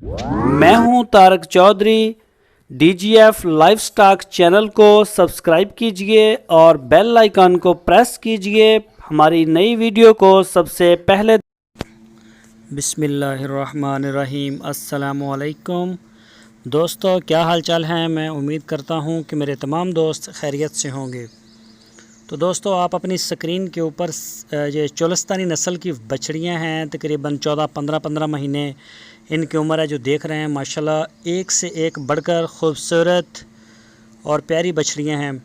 मैं हूं Tarak Chaudhary. DGF live stock channel को सब्सक्राइब कीजिए और बेल आइकन को प्रेस कीजिए हमारी नई वीडियो को सबसे पहले। बिस्मिल्लाहिर्रहमानिर्रहीम। अस्सलामुअलैकुम दोस्तों, क्या हाल चाल हैं। मैं उम्मीद करता हूं कि मेरे तमाम दोस्त खैरियत से होंगे। तो दोस्तों, आप अपनी स्क्रीन के ऊपर ये चोलिस्तानी नस्ल की बछड़ियां हैं, तकरीबन 14-15 महीने इनकी उम्र है, जो देख रहे हैं। माशाल्लाह एक से एक बढ़कर ख़ूबसूरत और प्यारी बछड़ियां हैं।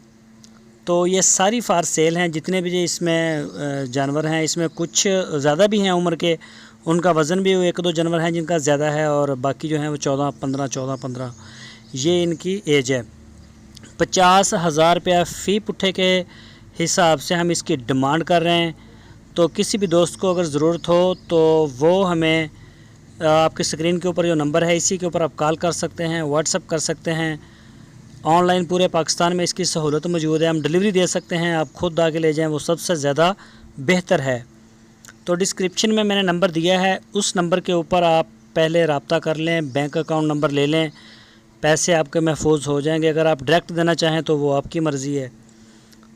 तो ये सारी फार सेल हैं। जितने भी इसमें जानवर हैं, इसमें कुछ ज़्यादा भी हैं उम्र के, उनका वज़न भी 1-2 जानवर हैं जिनका ज़्यादा है, और बाकी जो हैं वो 14-15 ये इनकी एज है। 50,000 रुपया फ़ी पुट्ठे के हिसाब से हम इसकी डिमांड कर रहे हैं। तो किसी भी दोस्त को अगर ज़रूरत हो तो वो हमें आपकी स्क्रीन के ऊपर जो नंबर है, इसी के ऊपर आप कॉल कर सकते हैं, व्हाट्सअप कर सकते हैं। ऑनलाइन पूरे पाकिस्तान में इसकी सहूलत मौजूद है। हम डिलीवरी दे सकते हैं, आप खुद आके ले जाएं, वो सबसे ज़्यादा बेहतर है। तो डिस्क्रिप्शन में मैंने नंबर दिया है, उस नंबर के ऊपर आप पहले रब्ता कर लें, बैंक अकाउंट नंबर ले लें, पैसे आपके महफूज हो जाएंगे। अगर आप डायरेक्ट देना चाहें तो वो आपकी मर्ज़ी है।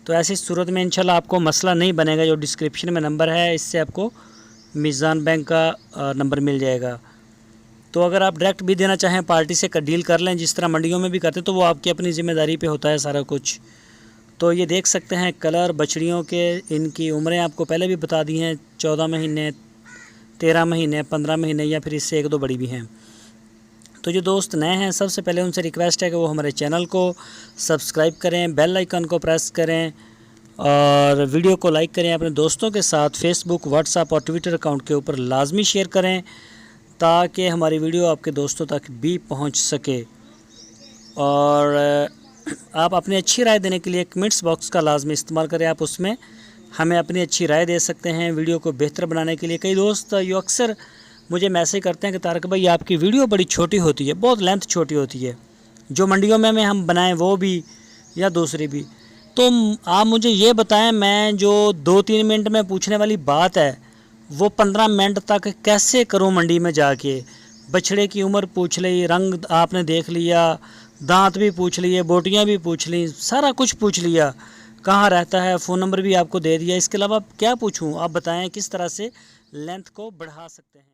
तो ऐसी सूरत में इंशाल्लाह आपको मसला नहीं बनेगा। जो डिस्क्रिप्शन में नंबर है, इससे आपको मीज़ान बैंक का नंबर मिल जाएगा। तो अगर आप डायरेक्ट भी देना चाहें, पार्टी से डील कर लें, जिस तरह मंडियों में भी करते, तो वो आपकी अपनी ज़िम्मेदारी पे होता है सारा कुछ। तो ये देख सकते हैं कलर बछड़ियों के, इनकी उम्रें आपको पहले भी बता दी हैं, 14 महीने, 13 महीने, 15 महीने, या फिर इससे 1-2 बड़ी भी हैं। तो जो दोस्त नए हैं, सबसे पहले उनसे रिक्वेस्ट है कि वो हमारे चैनल को सब्सक्राइब करें, बेल आइकन को प्रेस करें और वीडियो को लाइक करें। अपने दोस्तों के साथ फेसबुक, व्हाट्सएप और ट्विटर अकाउंट के ऊपर लाजमी शेयर करें, ताकि हमारी वीडियो आपके दोस्तों तक भी पहुंच सके। और आप अपनी अच्छी राय देने के लिए कमेंट्स बॉक्स का लाजमी इस्तेमाल करें। आप उसमें हमें अपनी अच्छी राय दे सकते हैं वीडियो को बेहतर बनाने के लिए। कई दोस्त ये अक्सर मुझे मैसेज करते हैं कि तारक भाई, आपकी वीडियो बड़ी छोटी होती है, बहुत लेंथ छोटी होती है, जो मंडियों में हम बनाएं वो भी या दूसरी भी। तो आप मुझे ये बताएं, मैं जो 2-3 मिनट में पूछने वाली बात है वो 15 मिनट तक कैसे करूं मंडी में जाके। बछड़े की उम्र पूछ ली, रंग आपने देख लिया, दांत भी पूछ लिए, बोटियां भी पूछ ली, सारा कुछ पूछ लिया, कहाँ रहता है, फ़ोन नंबर भी आपको दे दिया। इसके अलावा क्या पूछूं, आप बताएं किस तरह से लेंथ को बढ़ा सकते हैं।